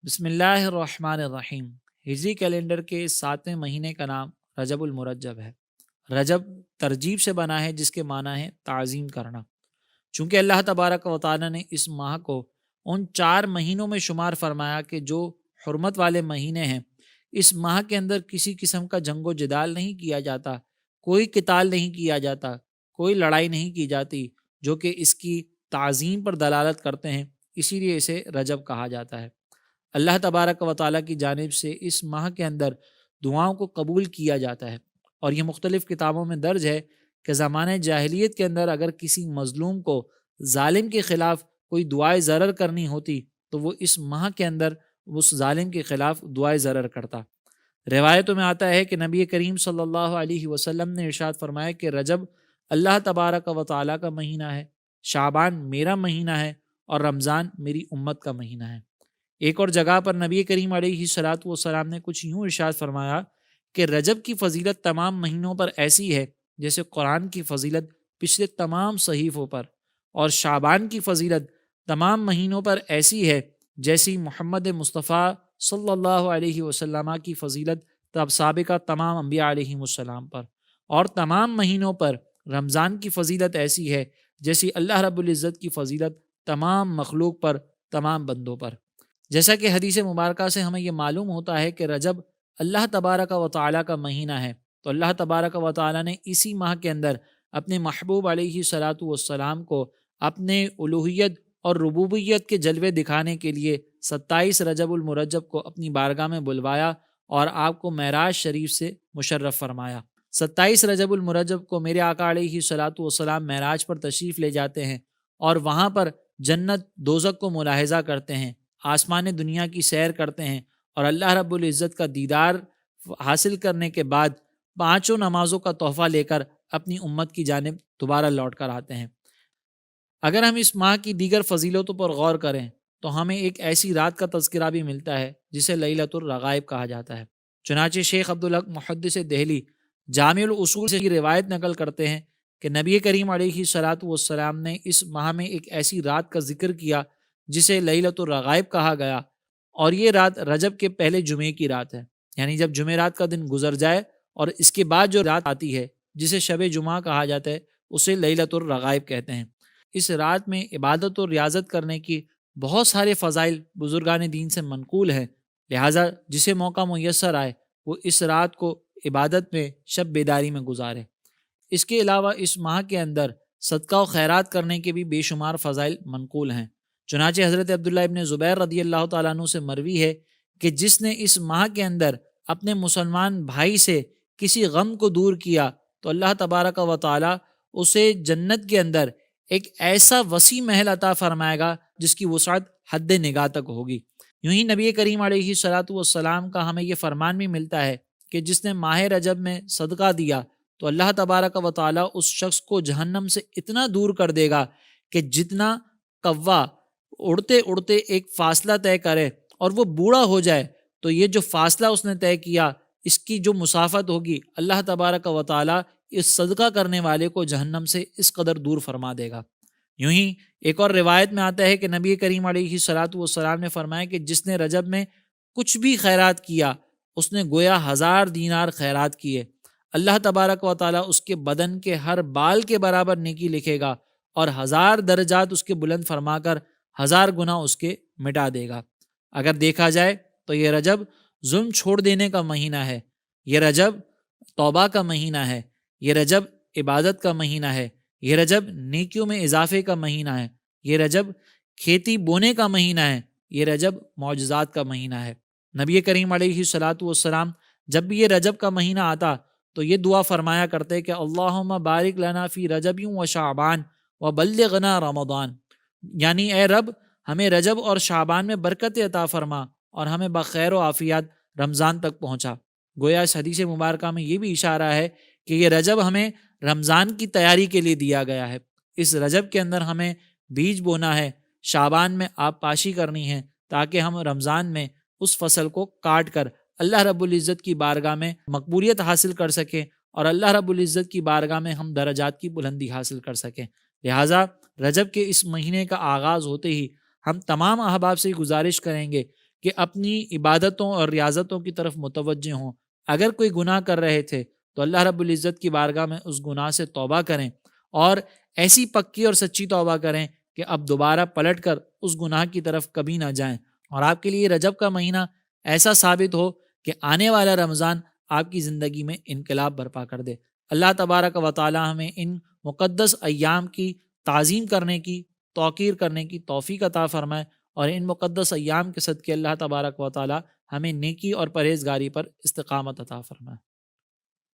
بسم اللہ الرحمن الرحیم۔ ہجری کیلنڈر کے 7ویں مہینے کا نام رجب المرجب ہے۔ رجب ترجیب سے بنا ہے جس کے معنی ہے تعظیم کرنا۔ چونکہ اللہ تبارک و تعالی نے اس ماہ کو ان 4 مہینوں میں شمار فرمایا کہ جو حرمت والے مہینے ہیں، اس ماہ کے اندر کسی قسم کا جنگ و جدال نہیں کیا جاتا، کوئی قتال نہیں کیا جاتا، کوئی لڑائی نہیں کی جاتی، جو کہ اس کی تعظیم پر دلالت کرتے ہیں، اسی لیے اسے رجب کہا جاتا ہے۔ اللہ تبارک و تعالیٰ کی جانب سے اس ماہ کے اندر دعاؤں کو قبول کیا جاتا ہے، اور یہ مختلف کتابوں میں درج ہے کہ زمانہ جاہلیت کے اندر اگر کسی مظلوم کو ظالم کے خلاف کوئی دعائے ضرر کرنی ہوتی تو وہ اس ماہ کے اندر اس ظالم کے خلاف دعائے ضرر کرتا۔ روایتوں میں آتا ہے کہ نبی کریم صلی اللہ علیہ وسلم نے ارشاد فرمایا کہ رجب اللہ تبارک و تعالیٰ کا مہینہ ہے، شعبان میرا مہینہ ہے، اور رمضان میری امت کا مہینہ ہے۔ ایک اور جگہ پر نبی کریم علیہ الصلاۃ والسلام نے کچھ یوں ارشاد فرمایا کہ رجب کی فضیلت تمام مہینوں پر ایسی ہے جیسے قرآن کی فضیلت پچھلے تمام صحیفوں پر، اور شعبان کی فضیلت تمام مہینوں پر ایسی ہے جیسی محمد مصطفیٰ صلی اللہ علیہ وسلم کی فضیلت تب سابقہ تمام انبیاء علیہ السلام پر، اور تمام مہینوں پر رمضان کی فضیلت ایسی ہے جیسی اللہ رب العزت کی فضیلت تمام مخلوق پر، تمام بندوں پر۔ جیسا کہ حدیث مبارکہ سے ہمیں یہ معلوم ہوتا ہے کہ رجب اللہ تبارک و تعالیٰ کا مہینہ ہے، تو اللہ تبارک و تعالیٰ نے اسی ماہ کے اندر اپنے محبوب علیہ صلاۃ والسلام کو اپنے الوہیت اور ربوبیت کے جلوے دکھانے کے لیے 27 رجب المرجب کو اپنی بارگاہ میں بلوایا اور آپ کو معراج شریف سے مشرف فرمایا۔ 27 رجب المرجب کو میرے آقا علیہ صلاۃ والسلام معراج پر تشریف لے جاتے ہیں، اور وہاں پر جنت دوزخ کو ملاحظہ کرتے ہیں، آسمان دنیا کی سیر کرتے ہیں، اور اللہ رب العزت کا دیدار حاصل کرنے کے بعد 5 نمازوں کا تحفہ لے کر اپنی امت کی جانب دوبارہ لوٹ کر آتے ہیں۔ اگر ہم اس ماہ کی دیگر فضیلتوں پر غور کریں تو ہمیں ایک ایسی رات کا تذکرہ بھی ملتا ہے جسے لیلۃ الرغائب کہا جاتا ہے۔ چنانچہ شیخ عبدالحق محدث دہلی جامع الاصول سے روایت نقل کرتے ہیں کہ نبی کریم علیہ صلاۃ والسلام نے اس ماہ میں ایک ایسی رات کا ذکر کیا جسے لیلۃ الرغائب کہا گیا، اور یہ رات رجب کے پہلے جمعے کی رات ہے، یعنی جب جمعرات کا دن گزر جائے اور اس کے بعد جو رات آتی ہے جسے شب جمعہ کہا جاتا ہے اسے لیلۃ الرغائب کہتے ہیں۔ اس رات میں عبادت و ریاضت کرنے کی بہت سارے فضائل بزرگان دین سے منقول ہیں، لہٰذا جسے موقع میسر آئے وہ اس رات کو عبادت میں، شب بیداری میں گزارے۔ اس کے علاوہ اس ماہ کے اندر صدقہ و خیرات کرنے کے بھی بے شمار فضائل منقول ہیں۔ چنانچہ حضرت عبداللہ ابن زبیر رضی اللہ تعالیٰ عنہ سے مروی ہے کہ جس نے اس ماہ کے اندر اپنے مسلمان بھائی سے کسی غم کو دور کیا تو اللہ تبارک و تعالیٰ اسے جنت کے اندر ایک ایسا وسیع محل عطا فرمائے گا جس کی وسعت حد نگاہ تک ہوگی۔ یوں ہی نبی کریم علیہ صلاۃ والسلام کا ہمیں یہ فرمان بھی ملتا ہے کہ جس نے ماہ رجب میں صدقہ دیا تو اللہ تبارک و تعالیٰ اس شخص کو جہنم سے اتنا دور کر دے گا کہ جتنا کوا اڑتے اڑتے ایک فاصلہ طے کرے اور وہ بوڑھا ہو جائے تو یہ جو فاصلہ اس نے طے کیا اس کی جو مسافت ہوگی اللہ تبارک و تعالیٰ اس صدقہ کرنے والے کو جہنم سے اس قدر دور فرما دے گا۔ یوں ہی ایک اور روایت میں آتا ہے کہ نبی کریم علیہ صلاۃ والسلام نے فرمایا کہ جس نے رجب میں کچھ بھی خیرات کیا اس نے گویا 1000 دینار خیرات کیے، اللہ تبارک و تعالیٰ اس کے بدن کے ہر بال کے برابر نیکی لکھے گا اور 1000 درجات اس کے بلند فرما کر 1000 گناہ اس کے مٹا دے گا۔ اگر دیکھا جائے تو یہ رجب ظلم چھوڑ دینے کا مہینہ ہے، یہ رجب توبہ کا مہینہ ہے، یہ رجب عبادت کا مہینہ ہے، یہ رجب نیکیوں میں اضافے کا مہینہ ہے، یہ رجب کھیتی بونے کا مہینہ ہے، یہ رجب معجزات کا مہینہ ہے۔ نبی کریم علیہ صلاۃ والسلام جب بھی یہ رجب کا مہینہ آتا تو یہ دعا فرمایا کرتے کہ اللہم بارک لنا فی رجب و شعبان و بلغنا رمضان، یعنی اے رب ہمیں رجب اور شعبان میں برکت عطا فرما اور ہمیں بخیر و عافیت رمضان تک پہنچا۔ گویا اس حدیث مبارکہ میں یہ بھی اشارہ ہے کہ یہ رجب ہمیں رمضان کی تیاری کے لیے دیا گیا ہے۔ اس رجب کے اندر ہمیں بیج بونا ہے، شعبان میں آب پاشی کرنی ہے، تاکہ ہم رمضان میں اس فصل کو کاٹ کر اللہ رب العزت کی بارگاہ میں مقبولیت حاصل کر سکیں اور اللہ رب العزت کی بارگاہ میں ہم درجات کی بلندی حاصل کر سکیں۔ لہٰذا رجب کے اس مہینے کا آغاز ہوتے ہی ہم تمام احباب سے گزارش کریں گے کہ اپنی عبادتوں اور ریاضتوں کی طرف متوجہ ہوں۔ اگر کوئی گناہ کر رہے تھے تو اللہ رب العزت کی بارگاہ میں اس گناہ سے توبہ کریں، اور ایسی پکی اور سچی توبہ کریں کہ اب دوبارہ پلٹ کر اس گناہ کی طرف کبھی نہ جائیں، اور آپ کے لیے رجب کا مہینہ ایسا ثابت ہو کہ آنے والا رمضان آپ کی زندگی میں انقلاب برپا کر دے۔ اللہ تبارک و تعالی ہمیں ان مقدس ایام کی تعظیم کرنے کی، توقیر کرنے کی توفیق عطا فرمائے، اور ان مقدس ایام کے صدقے اللہ تبارک و تعالی ہمیں نیکی اور پرہیزگاری پر استقامت عطا فرمائے۔